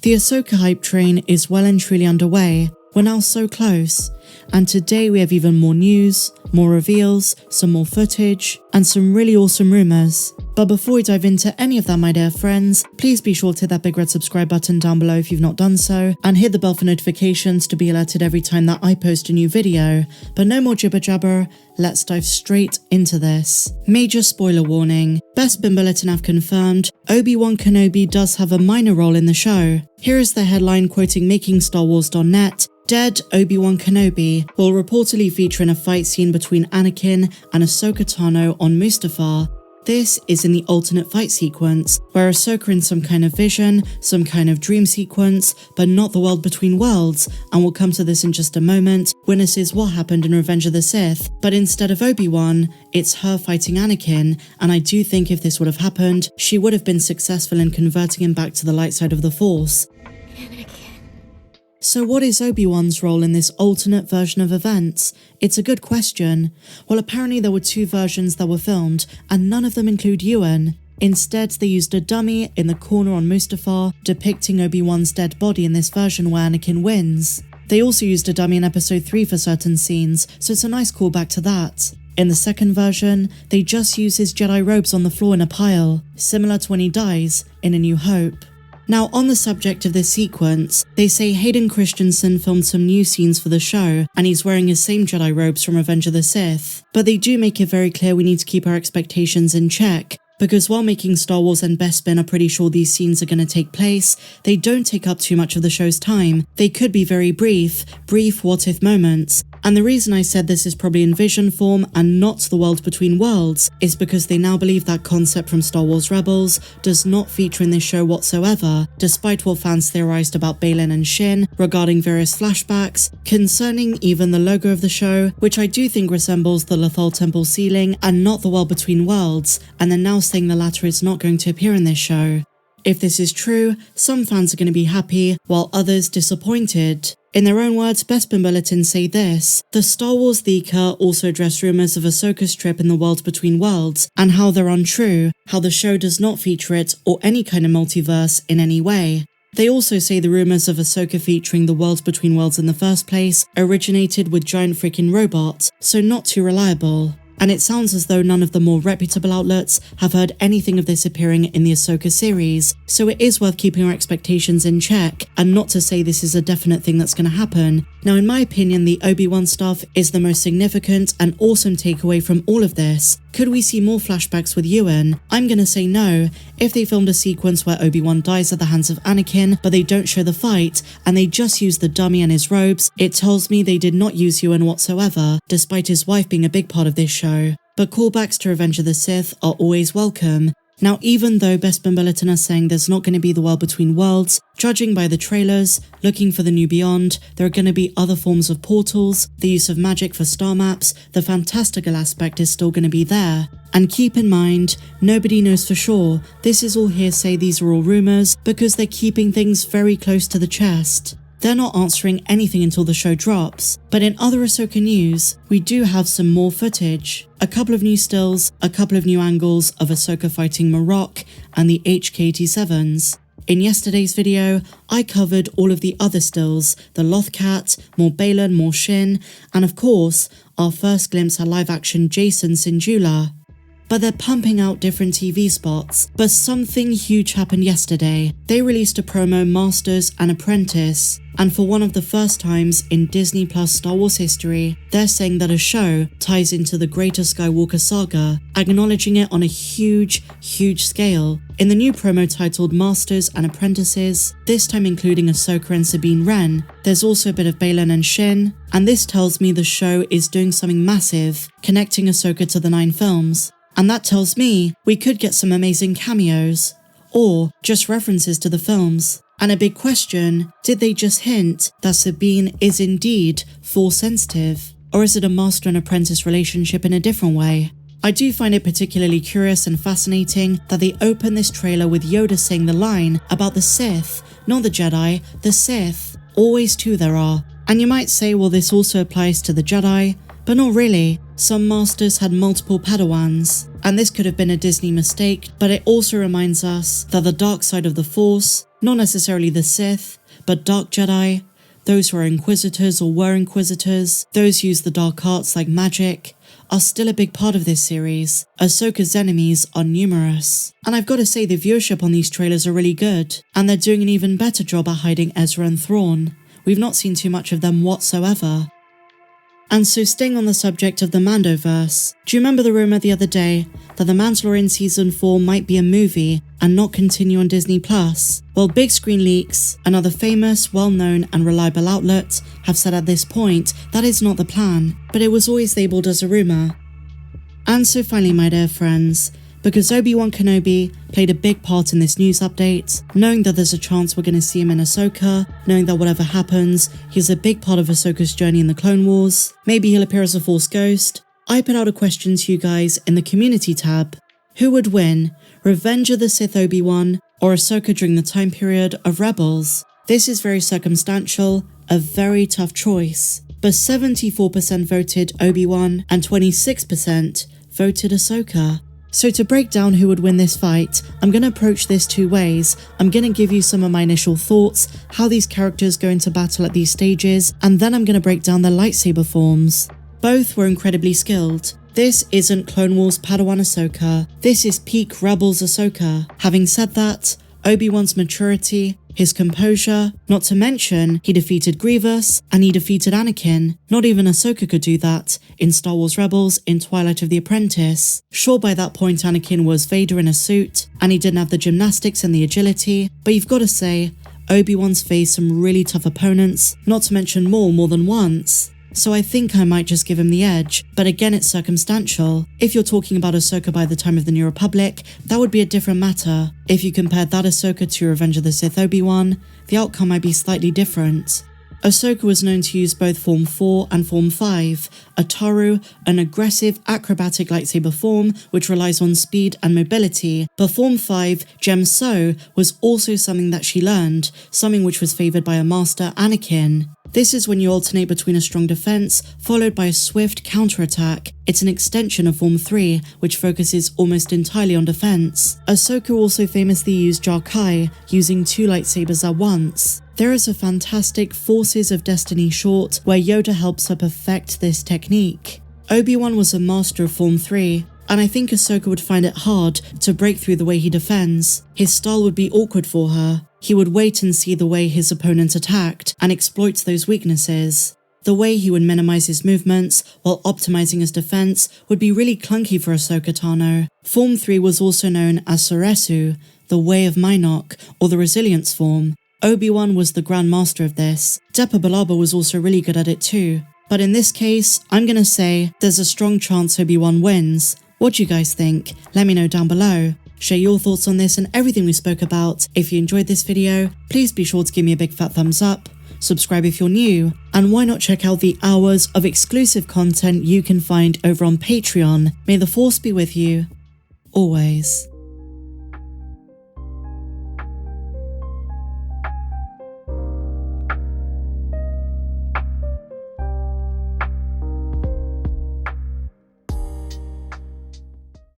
The Ahsoka hype train is well and truly underway. We're now so close, and today we have even more news, more reveals, some more footage, and some really awesome rumours. But before we dive into any of that, my dear friends, please be sure to hit that big red subscribe button down below if you've not done so, and hit the bell for notifications to be alerted every time that I post a new video. But no more jibber jabber, let's dive straight into this. Major spoiler warning, Bespin Bulletin have confirmed Obi-Wan Kenobi does have a minor role in the show. Here is the headline quoting MakingStarWars.net. Dead Obi-Wan Kenobi will reportedly feature in a fight scene between Anakin and Ahsoka Tano on Mustafar. This is in the alternate fight sequence, where Ahsoka in some kind of vision, some kind of dream sequence, but not the world between worlds, and we'll come to this in just a moment, witnesses what happened in Revenge of the Sith, but instead of Obi-Wan, it's her fighting Anakin, and I do think if this would have happened, she would have been successful in converting him back to the light side of the Force. So what is Obi-Wan's role in this alternate version of events? It's a good question. Well, apparently there were two versions that were filmed, and none of them include Ewan. Instead, they used a dummy in the corner on Mustafar, depicting Obi-Wan's dead body in this version where Anakin wins. They also used a dummy in episode 3 for certain scenes, so it's a nice callback to that. In the second version, they just use his Jedi robes on the floor in a pile, similar to when he dies in A New Hope. Now, on the subject of this sequence, they say Hayden Christensen filmed some new scenes for the show, and he's wearing his same Jedi robes from Revenge of the Sith. But they do make it very clear we need to keep our expectations in check, because while Making Star Wars and Bespin are pretty sure these scenes are going to take place, they don't take up too much of the show's time. They could be very brief what-if moments. And the reason I said this is probably in vision form and not the world between worlds is because they now believe that concept from Star Wars Rebels does not feature in this show whatsoever, despite what fans theorized about Baylan and Shin regarding various flashbacks, concerning even the logo of the show, which I do think resembles the Lothal Temple ceiling and not the world between worlds, and then now saying the latter is not going to appear in this show. If this is true, some fans are going to be happy, while others disappointed. In their own words, Bespin Bulletin say this: the Star Wars leaker also addressed rumours of Ahsoka's trip in the world between worlds, and how they're untrue, how the show does not feature it or any kind of multiverse in any way. They also say the rumours of Ahsoka featuring the world between worlds in the first place originated with giant freaking robots, so not too reliable. And it sounds as though none of the more reputable outlets have heard anything of this appearing in the Ahsoka series, so it is worth keeping our expectations in check, and not to say this is a definite thing that's going to happen. Now, in my opinion, the Obi-Wan stuff is the most significant and awesome takeaway from all of this. Could we see more flashbacks with Ewan? I'm gonna say no. If they filmed a sequence where Obi-Wan dies at the hands of Anakin, but they don't show the fight, and they just use the dummy and his robes, it tells me they did not use Ewan whatsoever, despite his wife being a big part of this show. But callbacks to Revenge of the Sith are always welcome. Now, even though Bespin Bulletin are saying there's not going to be the world between worlds, judging by the trailers, looking for the new beyond, there are going to be other forms of portals, the use of magic for star maps, the fantastical aspect is still going to be there. And keep in mind, nobody knows for sure, this is all hearsay, these are all rumours, because they're keeping things very close to the chest. They're not answering anything until the show drops. But in other Ahsoka news, we do have some more footage. A couple of new stills, a couple of new angles of Ahsoka fighting Marok and the HK-87s. In yesterday's video, I covered all of the other stills, the Lothcat, more Baylan, more Shin, and of course, our first glimpse at live-action Jacen Syndulla. But they're pumping out different TV spots. But something huge happened yesterday. They released a promo Masters and Apprentice, and for one of the first times in Disney Plus Star Wars history, they're saying that a show ties into the greater Skywalker saga, acknowledging it on a huge scale. In the new promo titled Masters and Apprentices, this time including Ahsoka and Sabine Wren, there's also a bit of Baylan and Shin, and this tells me the show is doing something massive, connecting Ahsoka to the 9 films. And that tells me we could get some amazing cameos, or just references to the films. And a big question, did they just hint that Sabine is indeed Force sensitive? Or is it a master and apprentice relationship in a different way? I do find it particularly curious and fascinating that they open this trailer with Yoda saying the line about the Sith, not the Jedi, the Sith. Always two there are. And you might say, well, this also applies to the Jedi. But not really. Some masters had multiple Padawans, and this could have been a Disney mistake, but it also reminds us that the dark side of the Force Not necessarily the Sith, but Dark Jedi, those who are Inquisitors or were Inquisitors, those who use the dark arts like magic, are still a big part of this series. Ahsoka's enemies are numerous. And I've got to say the viewership on these trailers are really good, and they're doing an even better job at hiding Ezra and Thrawn. We've not seen too much of them whatsoever. And so staying on the subject of the Mandoverse, do you remember the rumour the other day that The Mandalorian Season 4 might be a movie and not continue on Disney+? Well, Big Screen Leaks, another famous, well-known and reliable outlet, have said at this point that is not the plan, but it was always labelled as a rumour. And so finally, my dear friends, because Obi-Wan Kenobi played a big part in this news update, knowing that there's a chance we're going to see him in Ahsoka, knowing that whatever happens, he's a big part of Ahsoka's journey in the Clone Wars, maybe he'll appear as a Force ghost, I put out a question to you guys in the community tab. Who would win, Revenge of the Sith Obi-Wan or Ahsoka during the time period of Rebels? This is very circumstantial, a very tough choice, but 74% voted Obi-Wan and 26% voted Ahsoka. So to break down who would win this fight, I'm going to approach this two ways. I'm going to give you some of my initial thoughts, how these characters go into battle at these stages, and then I'm going to break down their lightsaber forms. Both were incredibly skilled. This isn't Clone Wars Padawan Ahsoka, this is peak Rebels Ahsoka. Having said that, Obi-Wan's maturity, his composure, not to mention he defeated Grievous and he defeated Anakin. Not even Ahsoka could do that in Star Wars Rebels in Twilight of the Apprentice. Sure, by that point Anakin was Vader in a suit and he didn't have the gymnastics and the agility, but you've got to say, Obi-Wan's faced some really tough opponents, not to mention more than once. So I think I might just give him the edge, but again it's circumstantial. If you're talking about Ahsoka by the time of the New Republic, that would be a different matter. If you compared that Ahsoka to Revenge of the Sith Obi-Wan, the outcome might be slightly different. Ahsoka was known to use both Form 4 and Form 5, Ataru, an aggressive, acrobatic lightsaber form which relies on speed and mobility, but Form 5, Gem So, was also something that she learned, something which was favoured by her master Anakin. This is when you alternate between a strong defense, followed by a swift counterattack. It's an extension of Form 3, which focuses almost entirely on defense. Ahsoka also famously used Jarkai, using two lightsabers at once. There is a fantastic Forces of Destiny short where Yoda helps her perfect this technique. Obi-Wan was a master of Form 3, and I think Ahsoka would find it hard to break through the way he defends. His style would be awkward for her. He would wait and see the way his opponent attacked and exploit those weaknesses. The way he would minimize his movements while optimizing his defense would be really clunky for Ahsoka Tano. Form 3 was also known as Soresu, the Way of Minok, or the Resilience form. Obi-Wan was the Grand Master of this. Depa Billaba was also really good at it too. But in this case, I'm gonna say there's a strong chance Obi-Wan wins. What do you guys think? Let me know down below. Share your thoughts on this and everything we spoke about. If you enjoyed this video, please be sure to give me a big fat thumbs up, subscribe if you're new, and why not check out the hours of exclusive content you can find over on Patreon. May the Force be with you, always.